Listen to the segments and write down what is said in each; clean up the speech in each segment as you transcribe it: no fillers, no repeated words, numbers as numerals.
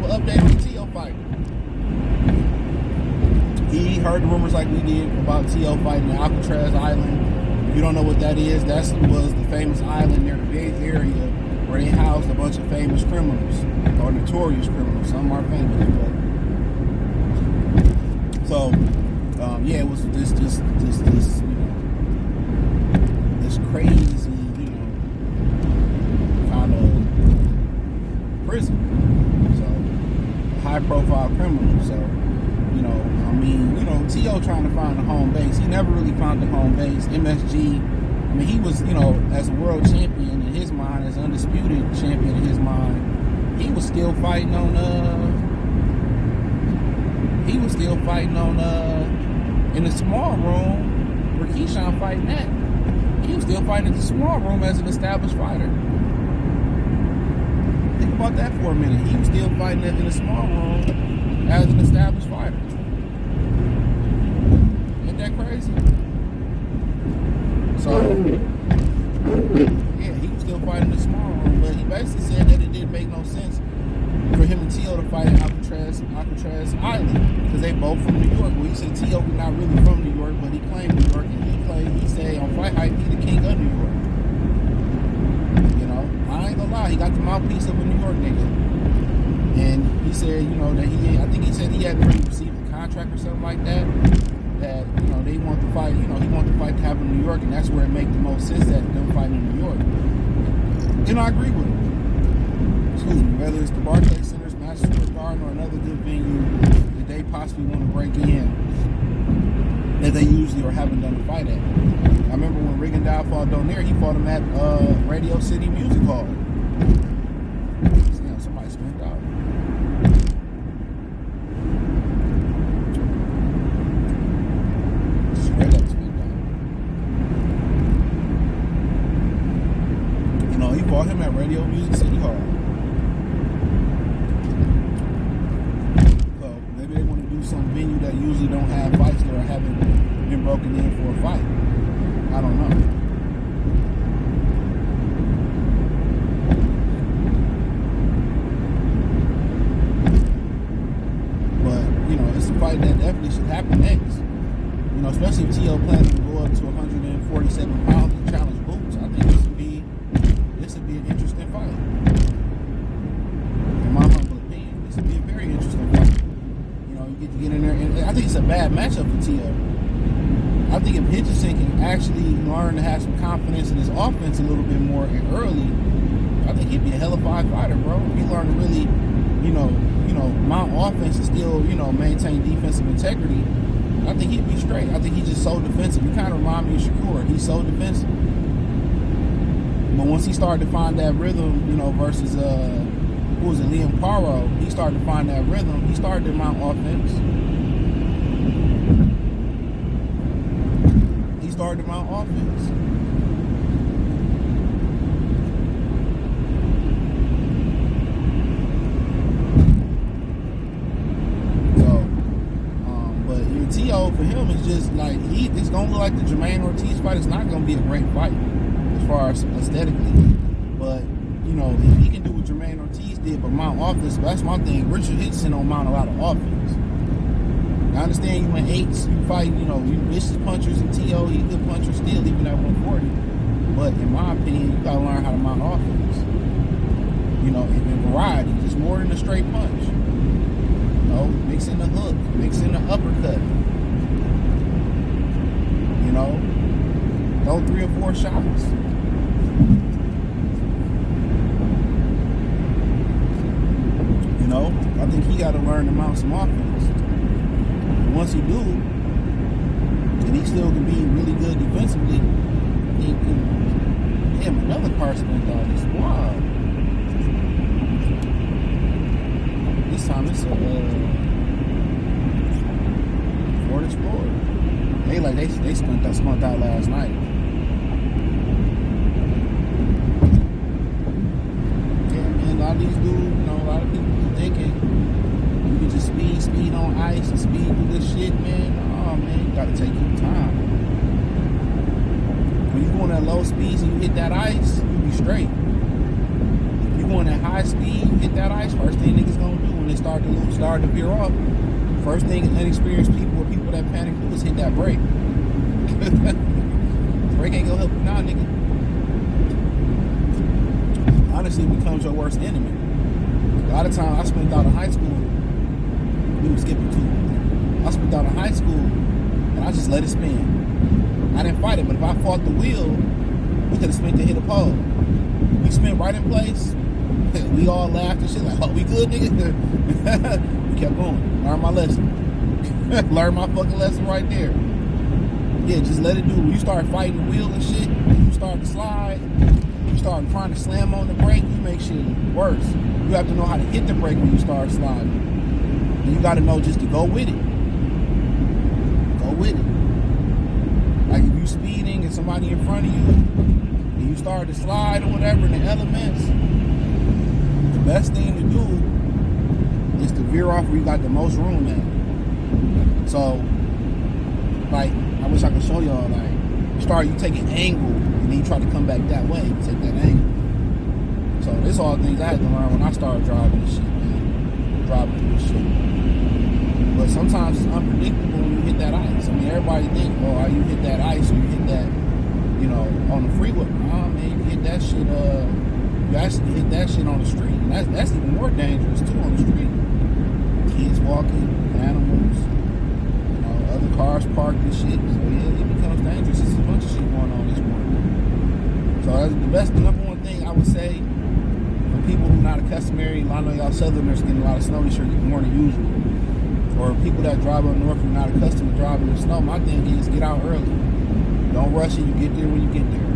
an update on the Teo fight. He heard the rumors like we did about Teo fighting at Alcatraz Island. If you don't know what that is, that was the famous island near the Bay Area where they housed a bunch of famous criminals or notorious criminals. Some are famous, but so yeah, it was this crazy, kind of prison. So high profile criminal. So Teo trying to find a home base. He never really found a home base. MSG, he was, as a world champion in his mind, as undisputed champion in his mind, he was still fighting on in the small room where Keyshawn fighting at. He was still fighting in the small room as an established fighter. Think about that for a minute. He was still fighting in the small room as an established fighter. Ain't that crazy? So, yeah, he was still fighting in the small room, but he basically said that it didn't make no sense for him and Teo to fight at Alcatraz Island, because they both from New York. Well, he said Teo was not really from New York, but he claimed New York, and he said on Fight Hype, he the king of New York. I ain't gonna lie, he got the mouthpiece of a New York nigga. And he said, that I think he said he hadn't really received a contract or something like that, they want to fight, he wanted the fight to happen in New York, and that's where it makes the most sense that them fighting in New York. And I agree with him. Excuse me, whether it's the Barclays Center's Madison Square Garden or another good venue that they possibly want to break in, that they usually or haven't done a fight at. I remember when Rigondeaux fought Donaire, he fought him at Radio City Music Hall. Damn, somebody spent out. Straight up spent out. He fought him at Radio Music City Hall. So maybe they want to do some venue that usually don't have fights there or haven't been broken in for a fight. I don't know. But, it's a fight that definitely should happen next. Especially if Teo plans to go up to 147 pounds and challenge Boots. I think this would be an interesting fight. In my humble opinion, this would be a very interesting fight. You get to get in there, and I think it's a bad matchup for Teo. I think if Hitchens can actually learn to have some confidence in his offense a little bit more and early, I think he'd be a hell of a fighter, bro. If he learned to really, mount offense and still, maintain defensive integrity, I think he'd be straight. I think he's just so defensive. He kind of remind me of Shakur. He's so defensive. But once he started to find that rhythm, versus who was it, Liam Paro, he started to find that rhythm. He started to mount offense. Started my offense. So, but Teo for him is just like it's gonna look like the Jermaine Ortiz fight. It's not gonna be a great fight as far as aesthetically, but if he can do what Jermaine Ortiz did, but mount offense, that's my thing. Richard Hitchens don't mount a lot of offense. I understand you in eights, you fight, you vicious punchers, and Teo, he's a good puncher still, even at 140. But in my opinion, you gotta learn how to mount offense. In variety, just more than a straight punch. Mix in the hook, mix in the uppercut. Throw 3 or 4 shots. I think he gotta learn to mount some offense. Once he do, and he still can be really good defensively, he can, damn, another car spent out. It's wild. This time it's a Ford Explorer. They spent out last night. Yeah, man, a lot of these dudes, a lot of people be thinking you can just speed on ice and speed through this shit, man. Oh, man, you gotta take your time. When you going at low speeds and you hit that ice, you be straight. If you going at high speed, you hit that ice, first thing niggas gonna do when it's start to veer off, first thing inexperienced people or people that panic do is hit that brake. Brake ain't gonna help you now, nigga. Honestly, it becomes your worst enemy. A lot of time I spent out in high school, we were skipping too. I spent out in high school and I just let it spin. I didn't fight it, but if I fought the wheel, we could have spent to hit a pole. We spent right in place. We all laughed and shit like, oh, we good, nigga? We kept going. Learn my lesson. Learn my fucking lesson right there. Yeah, just let it do. When you start fighting the wheel and shit, you start to slide, you start trying to slam on the brake, you make shit worse. You have to know how to hit the brake when you start sliding. And you got to know just to go with it. Go with it. Like if you speeding and somebody in front of you, and you start to slide or whatever in the elements, the best thing to do is to veer off where you got the most room at. So, like, I wish I could show y'all, like, you take an angle, and then you try to come back that way, you take that angle. So, this all things I had to learn when I started driving this shit, man. Driving through this shit. But sometimes it's unpredictable when you hit that ice. I mean, everybody think, oh, you hit that ice, or you hit that, you know, on the freeway. Nah, man, you hit that shit, you actually hit that shit on the street. And that's even more dangerous, too, on the street. Kids walking, animals, you know, other cars parked and shit. So, yeah, it becomes dangerous. There's a bunch of shit going on this morning. So, that's the number one thing I would say for people who are not customary. I know y'all Southerners getting a lot of snow this year more than usual. Or people that drive up north who are not accustomed to driving in the snow. My thing is get out early. Don't rush it. You get there when you get there.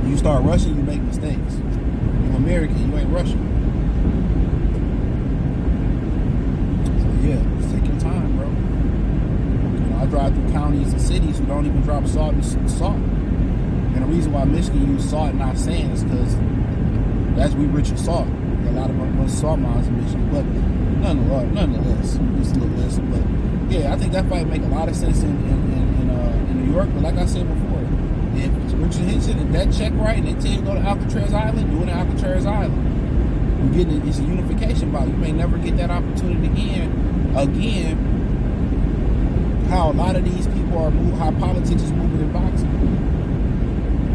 When you start rushing, you make mistakes. You're American. You ain't rushing. Yeah, just take your time, bro. You know, I drive through counties and cities who don't even drop salt. And the reason why Michigan uses salt and not sand is because that's we rich in salt. A lot of salt mines in Michigan, but nonetheless, just a little less. But yeah, I think that fight make a lot of sense in New York. But like I said before, if Richard Hitchens, if that check right and they tell you to go to Alcatraz Island, do it at Alcatraz Island. You're getting it's a unification bout. You may never get that opportunity again. How a lot of these people are how politics is moving in boxing.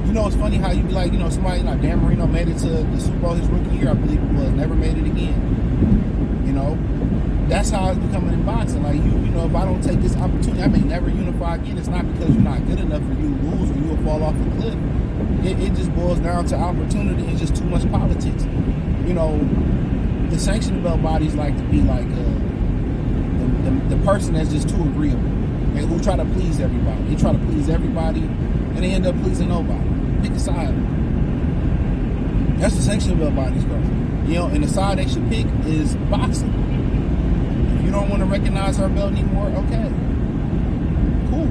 You know, it's funny how you be like, you know, somebody like Dan Marino made it to the Super Bowl his rookie year, I believe it was, never made it again. You know, that's how it's becoming in boxing. Like, you know, if I don't take this opportunity, I may never unify again. It's not because you're not good enough or you lose or you'll fall off a cliff. It just boils down to opportunity and just too much politics. You know, the sanctioning belt bodies like to be like the person that's just too agreeable and who try to please everybody. They try to please everybody and they end up pleasing nobody. Pick a side. That's the sanctioning belt bodies go. You know, and the side they should pick is boxing. If you don't want to recognize our belt anymore, okay, cool.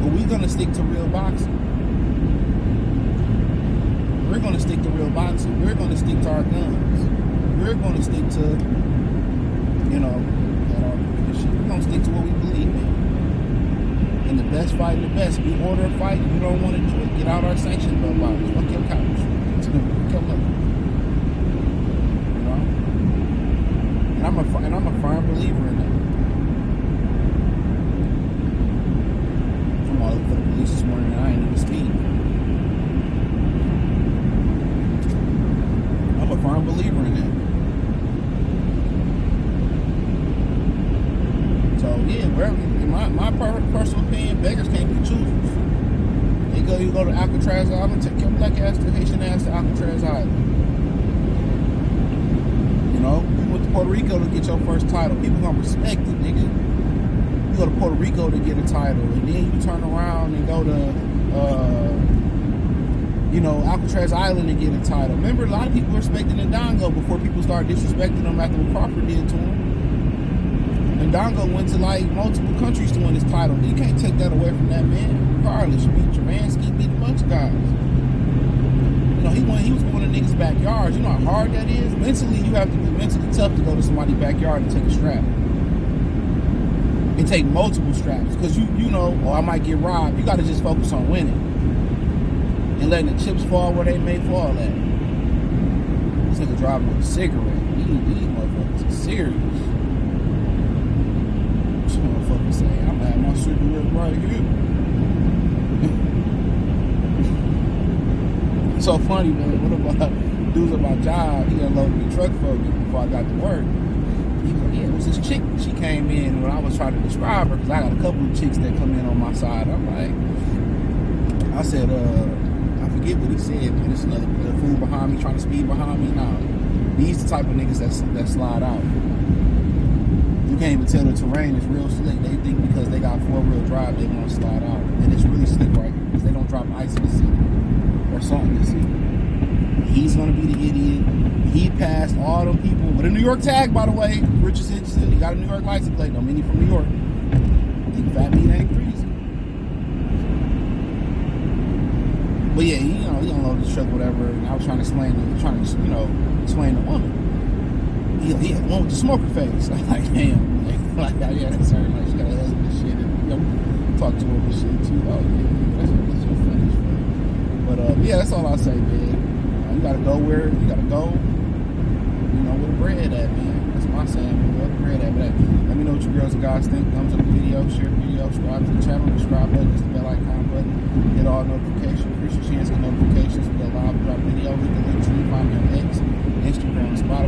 But we're gonna stick to real boxing. We're going to stick to real boxing. We're going to stick to our guns. We're going to stick to, you know, we're going to stick to what we believe in. And the best fight in the best. If we order a fight and you don't want to do it, get out our sanction belt bodies. Fuck your couch. Come on. You know? And I'm a firm believer in that. I'm all for the police this morning and I ain't even speeding. I'm a firm believer in that. So yeah, in my personal opinion, beggars can't be choosers. You go to Alcatraz Island, take your black ass to Haitian ass to Alcatraz Island. You know, you went to Puerto Rico to get your first title. People gonna respect it, nigga. You go to Puerto Rico to get a title, and then you turn around and go to you know, Alcatraz Island to get a title. Remember, a lot of people respected Ndongo before people started disrespecting him after what Crawford did to him. Ndongo went to like multiple countries to win his title. You can't take that away from that man. Regardless, you beat Jermansky, beat a bunch of guys. You know, he was going to niggas' backyards. You know how hard that is? Mentally, you have to be mentally tough to go to somebody's backyard and take a strap. And take multiple straps. Because you know, I might get robbed. You got to just focus on winning. And letting the chips fall where they may fall at. This nigga driving with a cigarette. These motherfuckers are serious. Some motherfuckers say, I'm gonna have my cigarette right here. It's so funny, man. What about dudes at my job? He unloaded the truck for me before I got to work. He was like, yeah, it was this chick. She came in when I was trying to describe her, because I got a couple of chicks that come in on my side. I'm like, I said, I forget what he said, man. There's another fool behind me trying to speed behind me. Nah, these the type of niggas that slide out. You can't even tell the terrain is real slick. They think because they got 4-wheel drive, they want to slide out. And it's really slick right here because they don't drop ice in the city or salt in the city. He's going to be the idiot. He passed all them people with a New York tag, by the way. Richardson, he got a New York license plate. No, many from New York. I think fat meat ain't crazy. But yeah, he unloaded the truck, whatever. And I was trying to explain the woman. He had one with the smoker face. I'm like, damn. Like, yeah, that's her. Like, she got a husband and shit. And, talk to her and shit, too. Oh, yeah, that's your funny shit. But, yeah, that's all I'll say, man. You gotta go where you gotta go, where the bread at, man. That's my saying, man. Where the bread at. But let me know what you girls and guys think. Thumbs up the video, share the video, subscribe to the channel, subscribe button, hit the bell icon button, hit all notifications, increase your chance to get notifications. We go live, drop video, hit the link tree, find me on X, Instagram, Spotify.